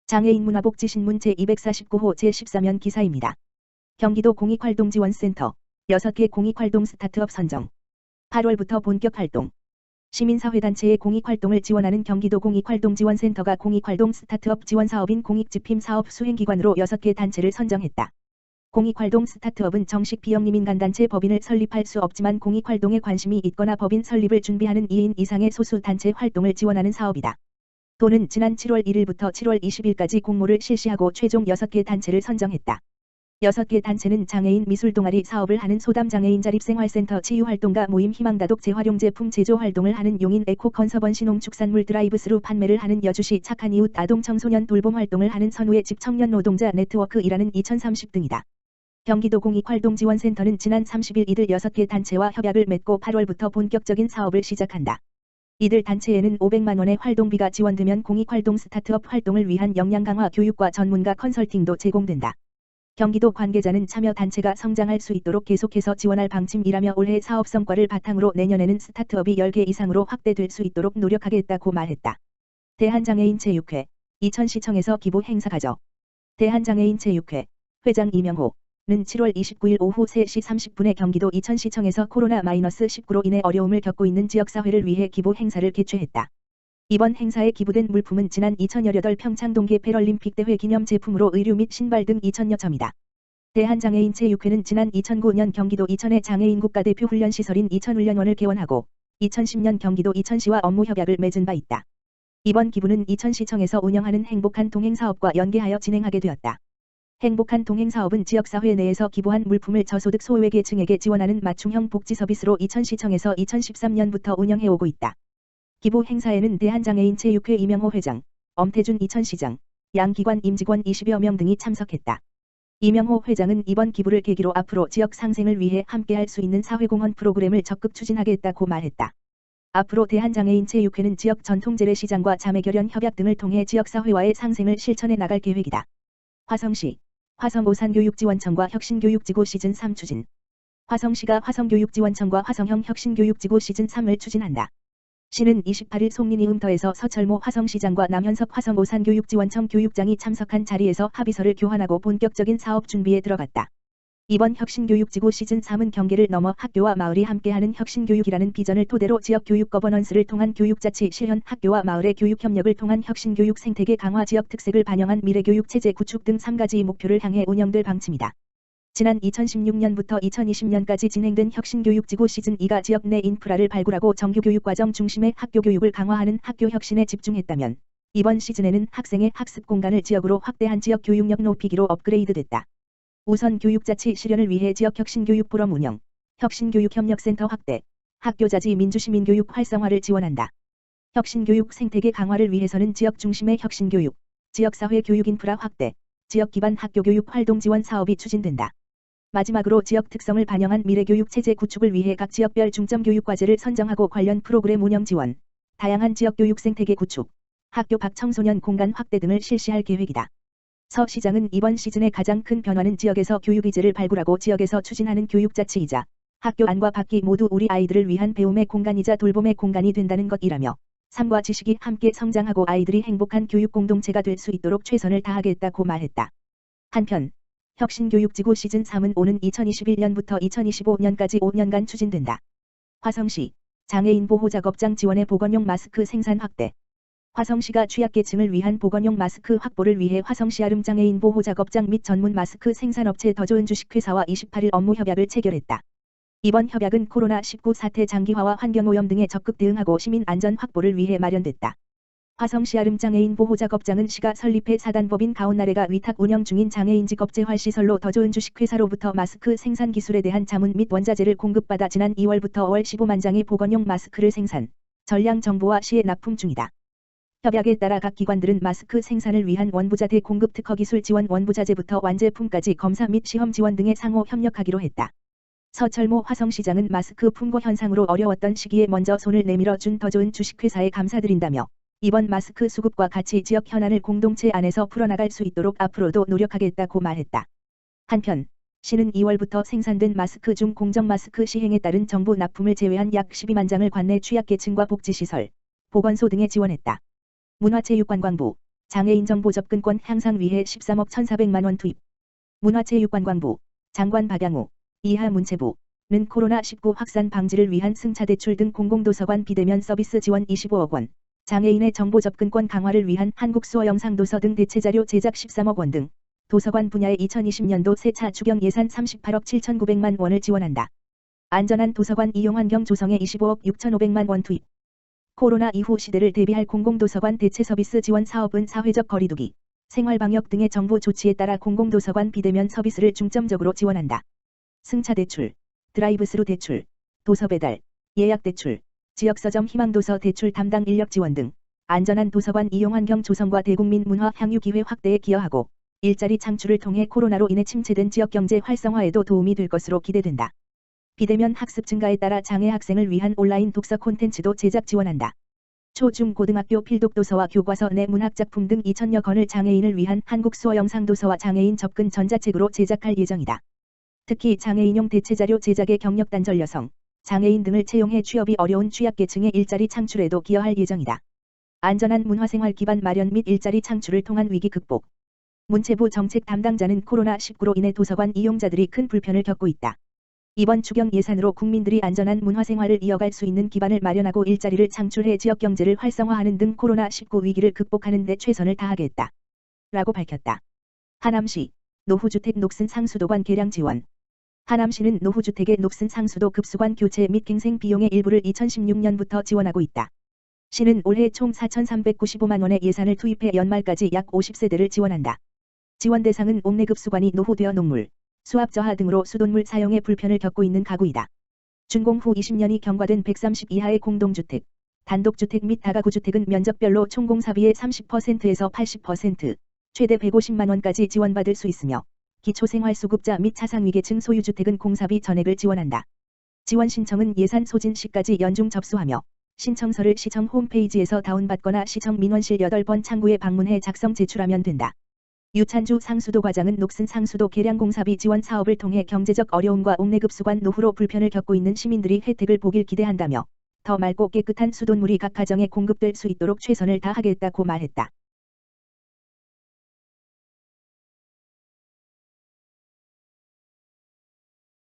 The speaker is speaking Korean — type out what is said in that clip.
장애인 문화복지신문 제249호 제14면 기사입니다. 경기도 공익활동지원센터 6개 공익활동 스타트업 선정. 8월부터 본격 활동. 시민사회단체의 공익활동을 지원하는 경기도 공익활동지원센터가 공익활동 스타트업 지원사업인 공익집힘 사업 수행기관으로 6개 단체를 선정했다. 공익활동 스타트업은 정식 비영리민간단체 법인을 설립할 수 없지만 공익활동에 관심이 있거나 법인 설립을 준비하는 2인 이상의 소수단체 활동을 지원하는 사업이다. 도는 지난 7월 1일부터 7월 20일까지 공모를 실시하고 최종 6개 단체를 선정했다. 6개 단체는 장애인 미술동아리 사업을 하는 소담장애인 자립생활센터 치유활동가 모임 희망다독 재활용 제품 제조 활동을 하는 용인 에코컨서번시 농축산물 드라이브스루 판매를 하는 여주시 착한 이웃 아동 청소년 돌봄 활동을 하는 선우의 집 청년 노동자 네트워크 일하는 2030 등이다. 경기도 공익활동지원센터는 지난 30일 이들 6개 단체와 협약을 맺고 8월부터 본격적인 사업을 시작한다. 이들 단체에는 500만 원의 활동비가 지원되면 공익활동 스타트업 활동을 위한 역량 강화 교육과 전문가 컨설팅도 제공된다. 경기도 관계자는 참여 단체가 성장할 수 있도록 계속해서 지원할 방침이라며 올해 사업 성과를 바탕으로 내년에는 스타트업이 10개 이상으로 확대될 수 있도록 노력하겠다고 말했다. 대한장애인체육회 이천시청에서 기부 행사 가져. 대한장애인체육회 회장 이명호 는 7월 29일 오후 3시 30분에 경기도 이천시청에서 코로나-19로 인해 어려움을 겪고 있는 지역사회를 위해 기부 행사를 개최했다. 이번 행사에 기부된 물품은 지난 2018 평창 동계 패럴림픽 대회 기념 제품으로 의류 및 신발 등 2,000여 점이다. 대한장애인체육회는 지난 2009년 경기도 이천의 장애인 국가대표 훈련시설인 이천훈련원을 개원하고 2010년 경기도 이천시와 업무 협약을 맺은 바 있다. 이번 기부는 이천시청에서 운영하는 행복한 동행사업과 연계하여 진행하게 되었다. 행복한 동행사업은 지역사회 내에서 기부한 물품을 저소득 소외계층에게 지원하는 맞춤형 복지 서비스로 이천시청에서 2013년부터 운영해오고 있다. 기부 행사에는 대한장애인체육회 이명호 회장, 엄태준 이천시장, 양기관 임직원 20여 명 등이 참석했다. 이명호 회장은 이번 기부를 계기로 앞으로 지역 상생을 위해 함께할 수 있는 사회공헌 프로그램을 적극 추진하겠다고 말했다. 앞으로 대한장애인체육회는 지역 전통재래시장과 자매결연 협약 등을 통해 지역사회와의 상생을 실천해 나갈 계획이다. 화성시 화성오산교육지원청과 혁신교육지구 시즌3 추진. 화성시가 화성교육지원청과 화성형 혁신교육지구 시즌3을 추진한다. 시는 28일 송린이음터에서 서철모 화성시장과 남현석 화성오산교육지원청 교육장이 참석한 자리에서 합의서를 교환하고 본격적인 사업 준비에 들어갔다. 이번 혁신교육지구 시즌3은 경계를 넘어 학교와 마을이 함께하는 혁신교육이라는 비전을 토대로 지역 교육 거버넌스를 통한 교육자치 실현, 학교와 마을의 교육 협력을 통한 혁신교육 생태계 강화, 지역 특색을 반영한 미래교육 체제 구축 등 3가지 목표를 향해 운영될 방침이다. 지난 2016년부터 2020년까지 진행된 혁신교육지구 시즌2가 지역 내 인프라를 발굴하고 정규교육과정 중심의 학교교육을 강화하는 학교혁신에 집중했다면 이번 시즌에는 학생의 학습 공간을 지역으로 확대한 지역 교육력 높이기로 업그레이드됐다. 우선 교육자치 실현을 위해 지역혁신교육 포럼 운영, 혁신교육협력센터 확대, 학교자지 민주시민교육 활성화를 지원한다. 혁신교육 생태계 강화를 위해서는 지역 중심의 혁신교육, 지역사회 교육 인프라 확대, 지역 기반 학교교육 활동 지원 사업이 추진된다. 마지막으로 지역 특성을 반영한 미래교육 체제 구축을 위해 각 지역별 중점 교육과제를 선정하고 관련 프로그램 운영 지원, 다양한 지역 교육 생태계 구축, 학교 밖 청소년 공간 확대 등을 실시할 계획이다. 서 시장은 이번 시즌의 가장 큰 변화는 지역에서 교육의제를 발굴하고 지역에서 추진하는 교육자치이자 학교 안과 밖이 모두 우리 아이들을 위한 배움의 공간이자 돌봄의 공간이 된다는 것이라며 삶과 지식이 함께 성장하고 아이들이 행복한 교육 공동체가 될 수 있도록 최선을 다하겠다고 말했다. 한편 혁신교육지구 시즌3은 오는 2021년부터 2025년까지 5년간 추진된다. 화성시 장애인 보호작업장 지원의 보건용 마스크 생산 확대. 화성시가 취약계층을 위한 보건용 마스크 확보를 위해 화성시 아름장애인 보호작업장 및 전문 마스크 생산업체 더 좋은 주식회사와 28일 업무 협약을 체결했다. 이번 협약은 코로나19 사태 장기화와 환경오염 등에 적극 대응하고 시민 안전 확보를 위해 마련됐다. 화성시 아름장애인 보호작업장은 시가 설립해 사단법인 가온나래가 위탁 운영 중인 장애인직업 재활시설로 더 좋은 주식회사로부터 마스크 생산 기술에 대한 자문 및 원자재를 공급받아 지난 2월부터 월 15만 장의 보건용 마스크를 생산, 전량 정보와 시에 납품 중이다. 협약에 따라 각 기관들은 마스크 생산을 위한 원부자재 공급 특허 기술 지원 원부자재부터 완제품까지 검사 및 시험 지원 등에 상호 협력하기로 했다. 서철모 화성시장은 마스크 품고 현상으로 어려웠던 시기에 먼저 손을 내밀어 준 더 좋은 주식회사에 감사드린다며 이번 마스크 수급과 같이 지역 현안을 공동체 안에서 풀어나갈 수 있도록 앞으로도 노력하겠다고 말했다. 한편 시는 2월부터 생산된 마스크 중 공정 마스크 시행에 따른 정부 납품을 제외한 약 12만 장을 관내 취약계층과 복지시설, 보건소 등에 지원했다. 문화체육관광부 장애인 정보 접근권 향상 위해 13억 1,400만 원 투입. 문화체육관광부 장관 박양호 이하 문체부는 코로나19 확산 방지를 위한 승차대출 등 공공도서관 비대면 서비스 지원 25억 원, 장애인의 정보 접근권 강화를 위한 한국수어영상도서 등 대체자료 제작 13억 원 등 도서관 분야의 2020년도 세차 추경 예산 38억 7,900만 원을 지원한다. 안전한 도서관 이용 환경 조성에 25억 6,500만 원 투입. 코로나 이후 시대를 대비할 공공도서관 대체 서비스 지원 사업은 사회적 거리두기, 생활방역 등의 정부 조치에 따라 공공도서관 비대면 서비스를 중점적으로 지원한다. 승차대출, 드라이브스루 대출, 도서배달, 예약대출, 지역서점 희망도서 대출 담당 인력 지원 등 안전한 도서관 이용 환경 조성과 대국민 문화 향유 기회 확대에 기여하고 일자리 창출을 통해 코로나로 인해 침체된 지역경제 활성화에도 도움이 될 것으로 기대된다. 비대면 학습 증가에 따라 장애 학생을 위한 온라인 독서 콘텐츠도 제작 지원한다. 초, 중, 고등학교 필독도서와 교과서 내 문학작품 등 2,000여 건을 장애인을 위한 한국수어영상도서와 장애인 접근 전자책으로 제작할 예정이다. 특히 장애인용 대체자료 제작에 경력단절 여성, 장애인 등을 채용해 취업이 어려운 취약계층의 일자리 창출에도 기여할 예정이다. 안전한 문화생활 기반 마련 및 일자리 창출을 통한 위기 극복. 문체부 정책 담당자는 코로나19로 인해 도서관 이용자들이 큰 불편을 겪고 있다. 이번 추경 예산으로 국민들이 안전한 문화생활을 이어갈 수 있는 기반을 마련하고 일자리를 창출해 지역경제를 활성화하는 등 코로나19 위기를 극복하는 데 최선을 다하겠다. 라고 밝혔다. 하남시 노후주택 녹슨 상수도관 개량 지원. 하남시는 노후주택의 녹슨 상수도 급수관 교체 및 갱생 비용의 일부를 2016년부터 지원하고 있다. 시는 올해 총 4,395만 원의 예산을 투입해 연말까지 약 50세대를 지원한다. 지원 대상은 옥내급수관이 노후되어 녹물, 수압 저하 등으로 수돗물 사용에 불편을 겪고 있는 가구이다. 준공 후 20년이 경과된 130 이하의 공동주택, 단독주택 및 다가구주택은 면적별로 총공사비의 30%에서 80%, 최대 150만 원까지 지원받을 수 있으며 기초생활수급자 및 차상위계층 소유주택은 공사비 전액을 지원한다. 지원 신청은 예산 소진 시까지 연중 접수하며 신청서를 시청 홈페이지에서 다운받거나 시청 민원실 8번 창구에 방문해 작성 제출하면 된다. 유찬주 상수도 과장은 녹슨 상수도 개량 공사비 지원 사업을 통해 경제적 어려움과 옥내급수관 노후로 불편을 겪고 있는 시민들이 혜택을 보길 기대한다며 더 맑고 깨끗한 수돗물이 각 가정에 공급될 수 있도록 최선을 다하겠다고 말했다.